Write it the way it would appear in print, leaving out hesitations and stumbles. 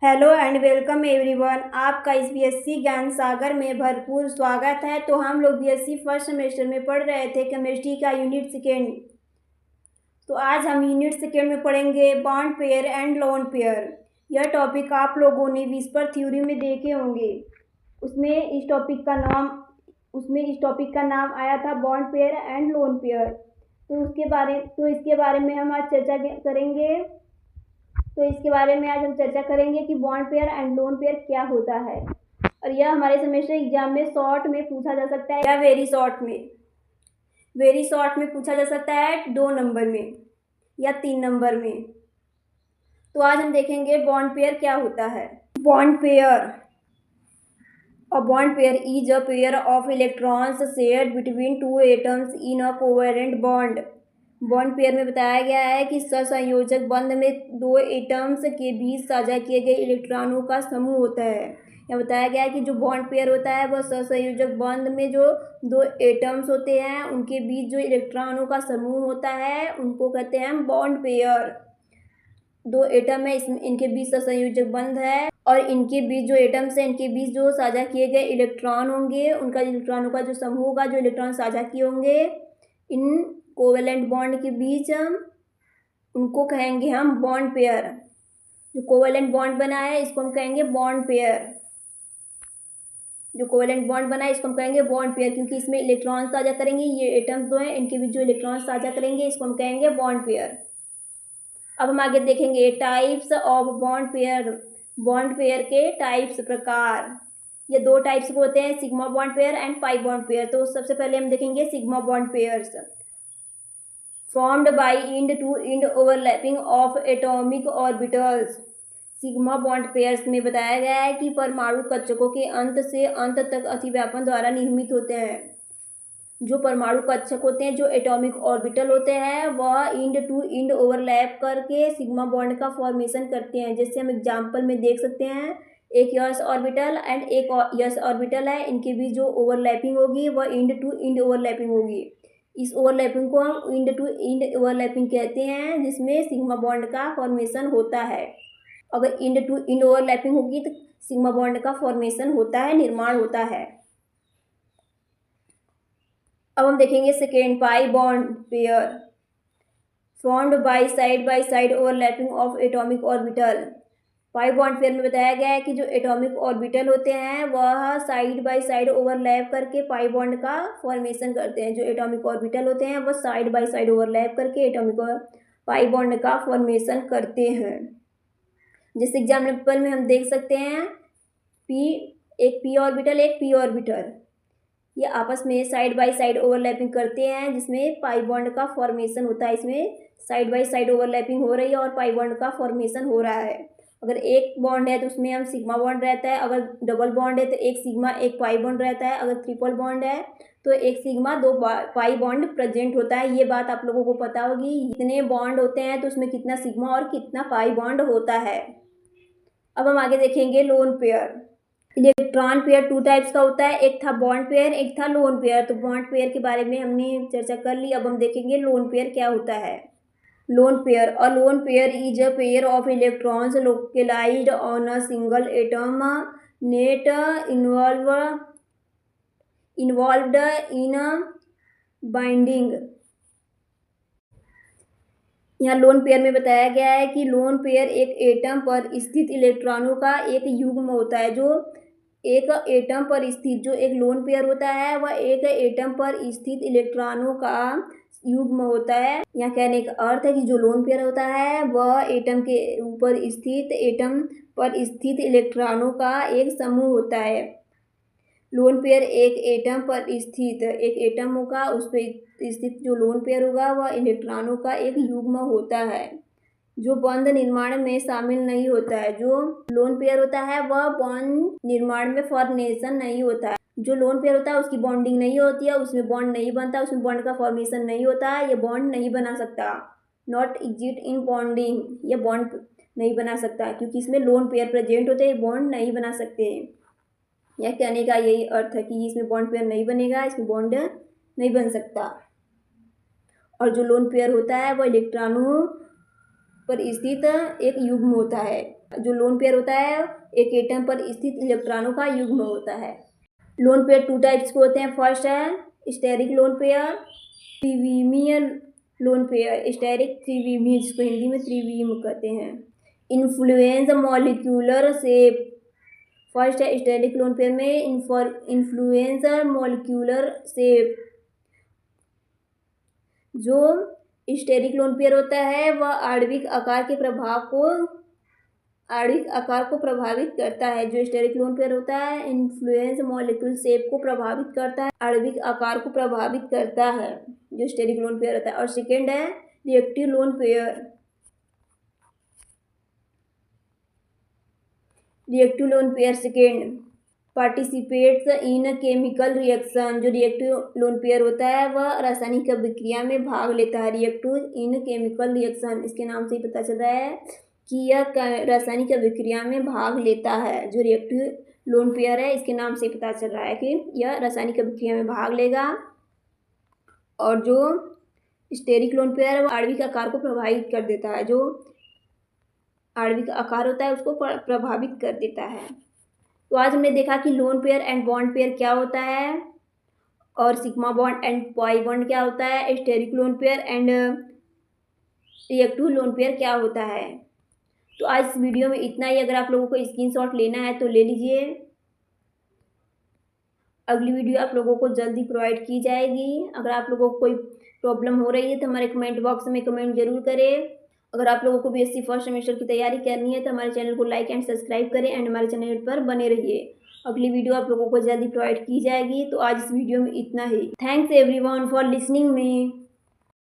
Hello and welcome everyone. आपका इस BSc ज्ञान सागर में भरपूर स्वागत है। तो हम लोग बीएससी फर्स्ट सेमेस्टर में पढ़ रहे थे केमिस्ट्री का यूनिट सेकेंड। तो आज हम यूनिट सेकेंड में पढ़ेंगे bond pair and lone pair. यह टॉपिक आप लोगों ने विस्पर थ्योरी में देखे होंगे। उसमें इस टॉपिक का नाम आया था bond pair and lone pair. तो इसके बारे में हम आज चर्चा करेंगे। तो इसके बारे में आज हम चर्चा करेंगे कि bond pair and loan pair क्या होता है। और यह हमारे सेमेस्टर एग्जाम में शॉर्ट में पूछा जा सकता है या वेरी शॉर्ट में पूछा जा सकता है 2 नंबर में या 3 नंबर में। तो आज हम देखेंगे बॉन्ड पेयर क्या होता है। Bond pair is a pair of electrons shared between 2 atoms in a covalent bond. Bond pair में बताया गया है कि सहसंयोजक बंध में 2 एटम्स के बीच साझा किए गए इलेक्ट्रॉनों का समूह होता है। यह बताया गया है कि जो बॉन्ड पेयर होता है वह सहसंयोजक बंध में जो 2 एटम्स होते हैं उनके बीच जो इलेक्ट्रॉनों का समूह होता है उनको कहते हैं बॉन्ड पेयर। 2 एटम है, इनके बीच सहसंयोजक बंध है और इनके बीच जो एटम्स हैं इनके बीच जो साझा किए गए इलेक्ट्रॉन होंगे उनका इलेक्ट्रॉनों का जो समूह होगा, जो इलेक्ट्रॉन साझा किए होंगे इन कोवेलेंट बॉन्ड के बीच, उनको कहेंगे हम बॉन्ड पेयर। जो कोवेलेंट बॉन्ड बना है इसको हम कहेंगे बॉन्ड पेयर। क्योंकि इसमें इलेक्ट्रॉन साझा करेंगे, ये एटम्स 2 हैं, इनके बीच जो इलेक्ट्रॉन साझा करेंगे इसको हम कहेंगे बॉन्ड पेयर। अब हम आगे देखेंगे types of bond pair. Bond pair के टाइप्स, प्रकार। ये 2 टाइप्स के होते हैं, sigma bond pair and pi bond pair. तो सबसे पहले हम देखेंगे sigma bond pairs. Formed by end to end overlapping of atomic orbitals. Sigma bond pairs में बताया गया है कि परमाणु कक्षकों के अंत से अंत तक अतिव्यापन द्वारा निर्मित होते हैं। जो परमाणु कक्षक होते हैं, जो एटॉमिक ऑर्बिटल होते हैं, वह इंड टू इंड ओवरलैप करके सिग्मा बॉन्ड का फॉर्मेशन करते हैं। जैसे हम एग्जाम्पल में देख सकते हैं, एक यस ऑर्बिटल एंड एक यस ऑर्बिटल है, इनके बीच जो ओवरलैपिंग होगी वह इंड टू इंड ओवरलैपिंग होगी। इस ओवरलैपिंग को हम इंड टू इंड ओवरलैपिंग कहते हैं, जिसमें सिग्मा बॉन्ड का फॉर्मेशन होता है। अगर इंड टू इंड ओवरलैपिंग होगी तो सिग्मा बॉन्ड का फॉर्मेशन होता है, निर्माण होता है। अब हम देखेंगे second, pi bond pair. Formed by side overlapping of atomic orbital. Pi bond pair में बताया गया है कि जो एटॉमिक ऑर्बिटल होते हैं वह साइड बाय साइड ओवरलैप करके पाई बॉन्ड का फॉर्मेशन करते हैं। जो एटॉमिक ऑर्बिटल होते हैं वह साइड बाय साइड ओवरलैप करके एटॉमिक पाई बॉन्ड का फॉर्मेशन करते हैं। जैसे एग्जाम्पल में हम देख सकते हैं, एक पी ऑर्बिटल, ये आपस में साइड बाय साइड ओवरलैपिंग करते हैं, जिसमें पाई बॉन्ड का फॉर्मेशन होता है। इसमें साइड बाय साइड ओवरलैपिंग हो रही है और पाई बॉन्ड का फॉर्मेशन हो रहा है। अगर एक बॉन्ड है तो उसमें हम सिग्मा बॉन्ड रहता है, अगर डबल बॉन्ड है तो एक सिग्मा एक पाई बॉन्ड रहता है, अगर ट्रिपल बॉन्ड है तो एक सिग्मा 2 पाई बॉन्ड प्रेजेंट होता है। ये बात आप लोगों को पता होगी, इतने बॉन्ड होते हैं तो उसमें कितना सिग्मा और कितना पाई बॉन्ड होता है। अब हम आगे देखेंगे lone pair. Electron pair 2 types का होता है, एक था बॉन्ड पेयर, एक था लोन पेयर। तो बॉन्ड पेयर के बारे में हमने चर्चा कर ली। अब हम देखेंगे लोन पेयर क्या होता है। Lone pair, a lone pair is a pair of electrons localized on a single atom not involved in binding. यहाँ लोन पेयर में बताया गया है कि लोन पेयर एक एटम पर स्थित इलेक्ट्रॉनों का एक युग्म होता है। जो एक एटम पर स्थित जो एक लोन पेयर होता है वह एक एटम पर स्थित इलेक्ट्रॉनों का युग्म होता है। यहाँ कहने का अर्थ है कि जो लोन पेयर होता है वह एटम पर स्थित इलेक्ट्रॉनों का एक समूह होता है। लोन पेयर एक एटम होगा, उस पर स्थित जो लोन पेयर होगा वह इलेक्ट्रॉनों का एक युग्म होता है, जो बंध निर्माण में शामिल नहीं होता है। जो लोन पेयर होता है वह बॉन्ड निर्माण में फॉर्मेशन नहीं होता है। जो लोन पेयर होता है उसकी बॉन्डिंग नहीं होती है, उसमें बॉन्ड नहीं बनता, उसमें बॉन्ड का फॉर्मेशन नहीं होता है, ये बॉन्ड नहीं बना सकता। नॉट एग्जिस्ट इन बॉन्डिंग, ये बॉन्ड नहीं बना सकता क्योंकि इसमें लोन पेयर प्रेजेंट होते हैं, बॉन्ड नहीं बना सकते। यह कहने का यही अर्थ है कि इसमें बॉन्ड पेयर नहीं बनेगा, इसमें बॉन्ड नहीं बन सकता। और जो लोन पेयर होता है वह इलेक्ट्रॉनों पर स्थित एक युग्म होता है। जो लोन पेयर होता है एक एटम पर स्थित इलेक्ट्रॉनों का युग्म होता है। लोन पेयर 2 टाइप्स के होते हैं। फर्स्ट है स्टेरिक लोन पेयर, त्रिविमीय लोन पेयर। स्टेरिक त्रिविमीय, जिसको हिंदी में त्रिविम कहते हैं। Influence molecular shape. फर्स्ट है स्टेरिक लोन पेयर में इन्फ्लुएंस मॉलिक्यूलर शेप। जो स्टेरिक लोन पेयर होता है वह आणविक आकार को प्रभावित करता है। जो स्टेरिक लोन पेयर होता है इन्फ्लुएंस मॉलिक्यूल शेप को प्रभावित करता है, आणविक आकार को प्रभावित करता है, जो स्टेरिक लोन पेयर होता है। और सेकेंड है reactive lone pair. Reactive lone pair second participates in chemical reaction. जो रिएक्टिव लोन पेयर होता है वह रासायनिक अभिक्रिया में भाग लेता है। रिएक्टिव इन केमिकल रिएक्शन, इसके नाम से ही पता चल रहा है कि यह रासायनिक अभिक्रिया में भाग लेता है। जो रिएक्टिव लोन पेयर है इसके नाम से पता चल रहा है कि यह रासायनिक अभिक्रिया में भाग लेगा। और जो स्टेरिक लोन पेयर है वह आणविक आकार को प्रभावित कर देता है। जो आणविक आकार होता है उसको प्रभावित कर देता है। तो आज हमने देखा कि lone pair and bond pair क्या होता है और sigma bond and pi bond क्या होता है। Steric lone pair and reactive lone pair क्या होता है। तो आज इस वीडियो में इतना ही। अगर आप लोगों को स्क्रीनशॉट लेना है तो ले लीजिए। अगली वीडियो आप लोगों को जल्दी प्रोवाइड की जाएगी। अगर आप लोगों को कोई प्रॉब्लम हो रही है तो हमारे कमेंट बॉक्स में कमेंट जरूर करें। अगर आप लोगों को बीएससी फर्स्ट सेमेस्टर की तैयारी करनी है तो हमारे चैनल को लाइक एंड सब्सक्राइब करें एंड हमारे चैनल पर बने रहिए। अगली वीडियो आप लोगों को जल्दी प्रोवाइड की जाएगी। तो आज इस वीडियो में इतना ही। Thanks everyone for listening me.